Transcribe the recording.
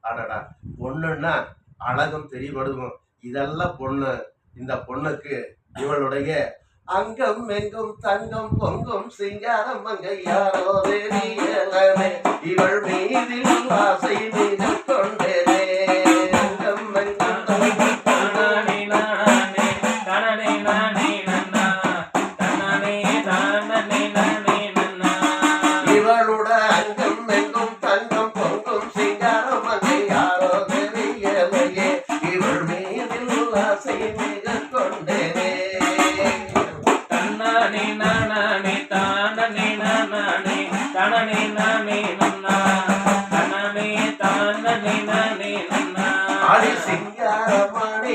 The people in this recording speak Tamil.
அடடா பொண்ணுன்னா அழகும் தெரியப்படுவோம். இதெல்லாம் பொண்ணு. இந்த பொண்ணுக்கு இவளுடைய அங்கம் எங்கும் தங்கம் பொங்கும் சிங்காரம் அங்க யாரோ தெரியலனே இவள் மீதில் ஆசை மீது கொண்டேனே அங்கம் எங்கும் தங்கம் தானே நானே தானே நானே நன்னா தானே தானே நானே நன்னா இவளுட அங்கம் எங்கும் தங்கம் பொங்கும் சிங்காரம் அங்க யாரோ தெரியலையே இவள் மீதில் ஆசை மீது கொண்டேனே தானே நானே தானே நானே தானே நானே நன்னா தானே தானே நானே நன்னா ஆடி சிங்காரமாடி